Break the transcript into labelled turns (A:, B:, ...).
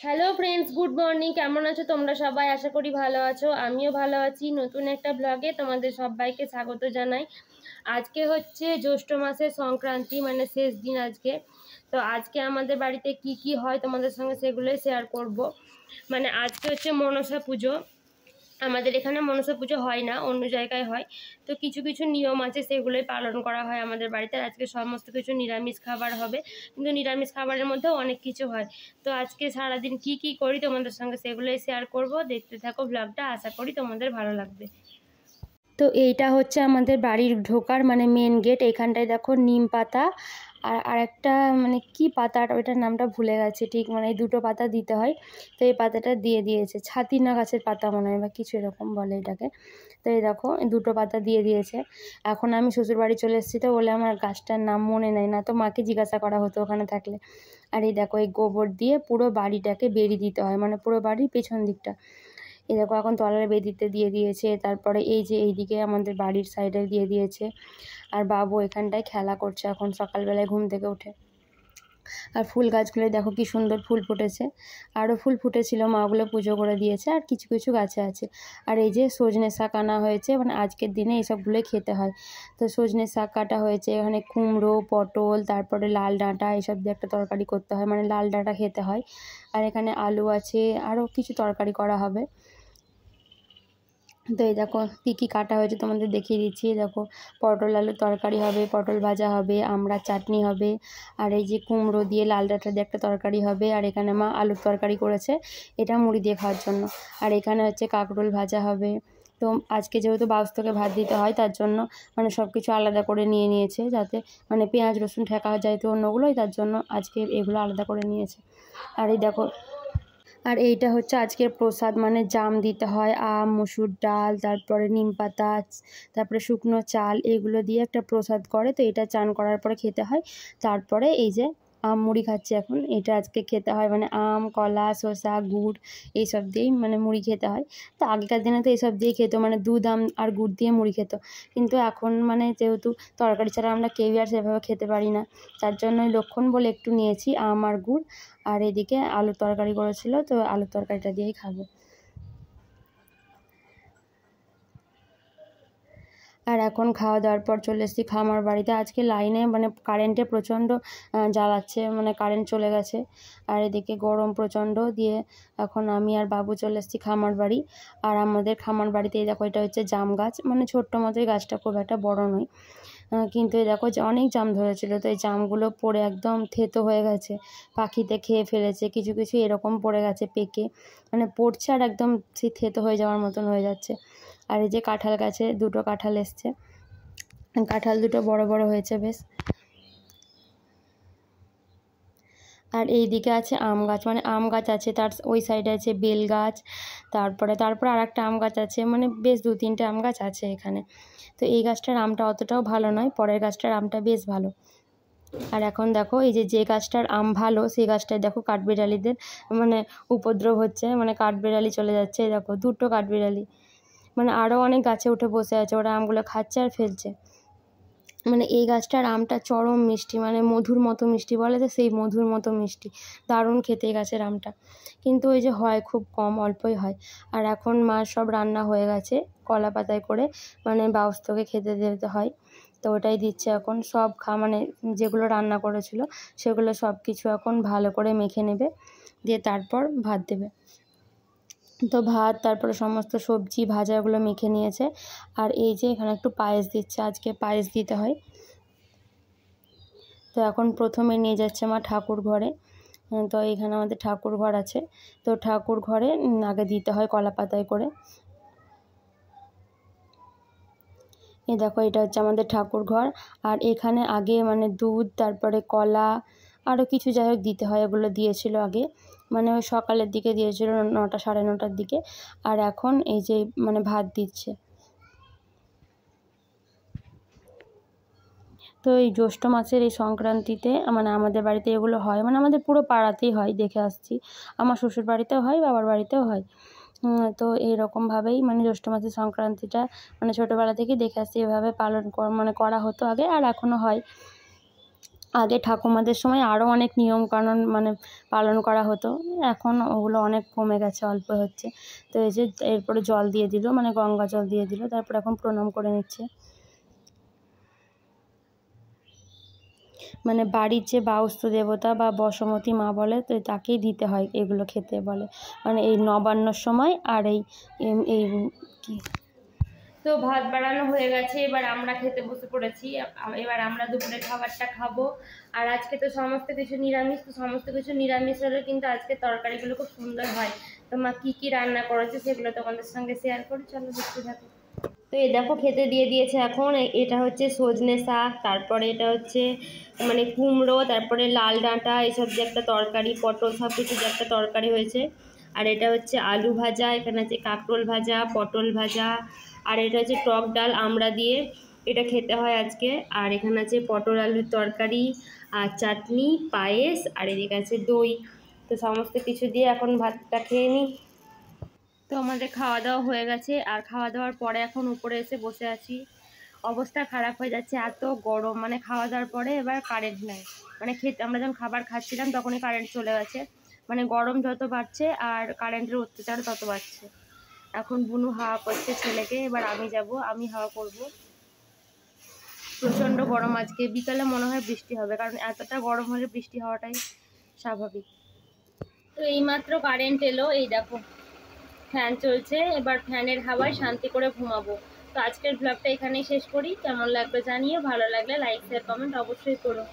A: Hello friends, good morning. কেমন আছো তোমরা সবাই? আশা করি ভালো আছো। আমিও ভালো আছি। নতুন একটা ব্লগে তোমাদের সবাইকে স্বাগত জানাই। আজকে হচ্ছে জ্যৈষ্ঠ মাসের সংক্রান্তি, মানে শেষ দিন আজকে। তো আজকে আমাদের বাড়িতে কি কি হয় তোমাদের সঙ্গে সেগুলোই শেয়ার করব। মানে আজকে হচ্ছে মনসা পুজো। আমাদের এখানে মনসা পুজো হয় না, অন্য জায়গায় হয়। তো কিছু কিছু নিয়ম আছে, সেগুলোই পালন করা হয় আমাদের বাড়িতে। আজকে সমস্ত কিছু নিরামিষ খাবার হবে, কিন্তু নিরামিষ খাবারের মধ্যেও অনেক কিছু হয়। তো আজকে সারাদিন কি কি করি তোমাদের সঙ্গে সেগুলোই শেয়ার করব। দেখতে থাকো ব্লগটা, আশা করি তোমাদের ভালো লাগবে। তো এইটা হচ্ছে আমাদের বাড়ির ঢোকার মানে মেন গেট। এখানটায় দেখো নিম পাতা আর আরেকটা মানে কি পাতা, ওইটার নামটা ভুলে গেছে ঠিক, মানে এই দুটো পাতা দিতে হয়। তো এই পাতাটা দিয়ে দিয়েছে, ছাতিনা গাছের পাতা মনে হয় বা কিছু এরকম বলে এটাকে। তো এই দেখো এই দুটো পাতা দিয়ে দিয়েছে। এখন আমি শ্বশুর বাড়ি চলে এসেছি, তো বলে আমার গাছটার নাম মনে নেই, না তো মাকে জিজ্ঞাসা করা হতো ওখানে থাকলে। আর এই দেখো এই গোবর দিয়ে পুরো বাড়িটাকে বেড়ি দিতে হয়, মানে পুরো বাড়ির পেছন দিকটা। এই দেখো এখন তলার বেদিতে দিয়ে দিয়েছে, তারপরে এই যে এইদিকে আমাদের বাড়ির সাইডে দিয়ে দিয়েছে। আর বাবু এখানটায় খেলা করছে এখন সকালবেলায় ঘুম থেকে উঠে। আর ফুল গাছগুলো দেখো কি সুন্দর ফুল ফুটেছে, আরও ফুল ফুটেছিল, মাগুলো পুজো করে দিয়েছে। আর কিছু কিছু গাছে আছে। আর এই যে সজনে শাক আনা হয়েছে, মানে আজকের দিনে এইসবগুলোই খেতে হয়। তো সজনে শাক কাটা হয়েছে, এখানে কুমড়ো, পটল, তারপরে লাল ডাঁটা, এসব দিয়ে একটা তরকারি করতে হয়, মানে লাল ডাঁটা খেতে হয়। আর এখানে আলু আছে, আরও কিছু তরকারি করা হবে। তো এই দেখো কী কী কাটা হয়েছে তোমাদের দেখিয়ে দিচ্ছি। দেখো পটল আলুর তরকারি হবে, পটল ভাজা হবে, আমড়ার চাটনি হবে, আর এই যে কুমড়ো দিয়ে লাল ডাঁটা দিয়ে একটা তরকারি হবে। আর এখানে মা আলুর তরকারি করেছে, এটা মুড়ি দিয়ে খাওয়ার জন্য। আর এখানে হচ্ছে কাঁকরোল ভাজা হবে। তো আজকে যেহেতু বাউস্তকে ভাত দিতে হয়, তার জন্য মানে সব কিছু আলাদা করে নিয়ে নিয়েছে, যাতে মানে পেঁয়াজ রসুন ঠেকা যায় তো অন্যগুলোই, তার জন্য আজকে এগুলো আলাদা করে নিয়েছে। আর এই দেখো, আর এইটা হচ্ছে আজকের প্রসাদ, মানে জাম দিতে হয়, আম, মসুর ডাল, তারপরে নিম পাতা, তারপরে শুকনো চাল, এগুলো দিয়ে একটা প্রসাদ করে। তো এটা চান করার পরে খেতে হয়। তারপরে এই যে আম মুড়ি খাচ্ছি এখন, এটা আজকে খেতে হয়, মানে আম, কলা, শসা, গুড় এইসব দিয়েই মানে মুড়ি খেতে হয়। তো আগেকার দিনে তো এইসব দিয়েই খেত, মানে দুধ, আম আর গুড় দিয়ে মুড়ি খেত। কিন্তু এখন মানে যেহেতু তরকারি ছাড়া আমরা কেউই আর সেভাবে খেতে পারি না, তার জন্য লক্ষণ বলে একটু নিয়েছি আম আর গুড়। আর এদিকে আলুর তরকারি করেছিল, তো আলুর তরকারিটা দিয়েই খাবো। আর এখন খাওয়া দাওয়ার পর চলে এসেছি খামার বাড়িতে। আজকে লাইনে মানে কারেন্টে প্রচণ্ড জ্বালাচ্ছে, মানে কারেন্ট চলে গেছে। আর এদিকে গরম প্রচণ্ড দিয়ে এখন আমি আর বাবু চলে এসেছি খামার বাড়ি। আর আমাদের খামার বাড়িতে এই দেখো এটা হচ্ছে জাম গাছ, মানে ছোট্ট মতোই গাছটা, খুব একটা বড় নয়। কিন্তু এই দেখো যে অনেক জাম ধরেছিল, তো এই জামগুলো পড়ে একদম থেতো হয়ে গেছে, পাখিতে খেয়ে ফেলেছে। কিছু কিছু এরকম পড়ে গেছে পেকে, মানে পড়ছে আর একদম সেই থেতো হয়ে যাওয়ার মতন হয়ে যাচ্ছে। আর এই যে কাঁঠাল গাছে দুটো কাঁঠাল এসছে, কাঁঠাল দুটো বড় বড় হয়েছে বেশ। আর এই দিকে আছে আম গাছ, মানে আম গাছ আছে, তার ওই সাইডে আছে বেল গাছ, তারপরে আর একটা আম গাছ আছে, মানে বেশ 2-3টে আম গাছ আছে এখানে। তো এই গাছটার আমটা অতটাও ভালো নয়, পরের গাছটার আমটা বেশ ভালো। আর এখন দেখো এই যে গাছটার আম ভালো, সেই গাছটায় দেখো কাঠবিড়ালিদের মানে উপদ্রব হচ্ছে, মানে কাঠবিড়ালি চলে যাচ্ছে। এই দেখো দুটো কাঠবিড়ালি, মানে আরও অনেক গাছে উঠে বসে আছে, ওরা আমগুলো খাচ্ছে আর ফেলছে। মানে এই গাছটার আমটা চরম মিষ্টি, মানে মধুর মতো মিষ্টি বলে, তো সেই মধুর মতো মিষ্টি, দারুণ খেতে এই গাছের আমটা। কিন্তু ওই যে হয় খুব কম, অল্পই হয়। আর এখন মা সব রান্না হয়ে গেছে কলা পাতায় করে, মানে বাউস্তকে খেতে দিতে হয়, তো ওটাই দিচ্ছে এখন। সব মানে যেগুলো রান্না করেছিল সেগুলো সব কিছু এখন ভালো করে মেখে নেবে, দিয়ে তারপর ভাত দেবে। তো ভাত, তারপরে সমস্ত সবজি ভাজা এগুলো মেখে নিয়েছে। আর এই যে এখানে একটু পায়েস দিচ্ছে, আজকে পায়েস দিতে হয়। তো এখন প্রথমে নিয়ে যাচ্ছে মা ঠাকুর ঘরে। তো এখানে আমাদের ঠাকুর ঘর আছে, তো ঠাকুর ঘরে আগে দিতে হয় কলা পাতায় করে। এই দেখো এটা হচ্ছে আমাদের ঠাকুর ঘর। আর এখানে আগে মানে দুধ, তারপরে কলা, আরও কিছু যাই হোক দিতে হয়, এগুলো দিয়েছিল আগে, মানে ওই সকালের দিকে দিয়েছিল 9টা 9:30টার দিকে। আর এখন এই যে মানে ভাত দিচ্ছে। তো এই জ্যৈষ্ঠ মাসের এই সংক্রান্তিতে মানে আমাদের বাড়িতে এগুলো হয়, মানে আমাদের পুরো পাড়াতেই হয়, দেখে আসছি। আমার শ্বশুর বাড়িতেও হয়, বাবার বাড়িতেও হয়। তো এইরকমভাবেই মানে জ্যৈষ্ঠ মাসের সংক্রান্তিটা মানে ছোটোবেলা থেকেই দেখে আসছি, এভাবে পালন মানে করা হতো আগে, আর এখনও হয়।
B: আগে ঠাকুমাদের সময় আরও অনেক নিয়মকানুন মানে পালন করা হতো, এখন ওগুলো অনেক কমে গেছে, অল্প হচ্ছে। তো এই যে এরপরে জল দিয়ে দিল, মানে গঙ্গা জল দিয়ে দিল, তারপর এখন প্রণাম করে নিচ্ছে। মানে বাড়ির যে বাউস্তু দেবতা বা বসমতী মা বলে, তো তাকেই দিতে হয় এগুলো খেতে বলে, মানে এই নবান্নর সময়। আর এই এই কি
A: তো ভাত বাড়ানো হয়ে গেছে, এবার আমরা খেতে বসে পড়েছি। এবার আমরা দুপুরে খাবারটা খাবো। আর আজকে তো সমস্ত কিছু নিরামিষ, তো সমস্ত কিছু নিরামিষ হলে কিন্তু আজকে তরকারিগুলো খুব সুন্দর হয়। তো মা কী কী রান্না করেছে সেগুলো তোমাদের সঙ্গে শেয়ার করি, চলো দেখতে থাকো। তো এই দেখো খেতে দিয়ে দিয়েছে এখন। এটা হচ্ছে সজনে শাক, তারপরে এটা হচ্ছে মানে কুমড়ো, তারপরে লাল ডাঁটা, এইসব যে একটা তরকারি, পটল, সব কিছু যে একটা তরকারি হয়েছে। আর এটা হচ্ছে আলু ভাজা, এখানে আছে কাঁকরোল ভাজা, পটল ভাজা, আর এটা হচ্ছে টক ডাল আমড়া দিয়ে, এটা খেতে হয় আজকে। আর এখানে আছে পটল আলুর তরকারি, আর চাটনি, পায়েস, আর এদিকে আছে দই। তো সমস্ত কিছু দিয়ে এখন ভাতটা খেয়ে নিই। তো আমাদের খাওয়া দাওয়া হয়ে গেছে, আর খাওয়া দাওয়ার পরে এখন উপরে এসে বসে আছি। অবস্থা খারাপ হয়ে যাচ্ছে, এত গরম, মানে খাওয়া দাওয়ার পরে এবার কারেন্ট নেই। মানে আমরা যখন খাবার খাচ্ছিলাম তখনই কারেন্ট চলে গেছে। মানে গরম যত বাড়ছে আর কারেন্টের অত্যাচার তত বাড়ছে। এখন বুনু হাওয়া করছে ছেলেকে, এবার আমি যাব, আমি হাওয়া করব। প্রচণ্ড গরম আজকে, বিকালে মনে হয় বৃষ্টি হবে, কারণ এতটা গরম হলে বৃষ্টি হওয়াটাই স্বাভাবিক। তো এইমাত্র কারেন্ট এলো, এই দেখো ফ্যান চলছে, এবার ফ্যানের হাওয়ায় শান্তি করে ঘুমাবো। তো আজকের ব্লগটা এখানেই শেষ করি। কেমন লাগবে জানিও, ভালো লাগলে লাইক শেয়ার কমেন্ট অবশ্যই করো।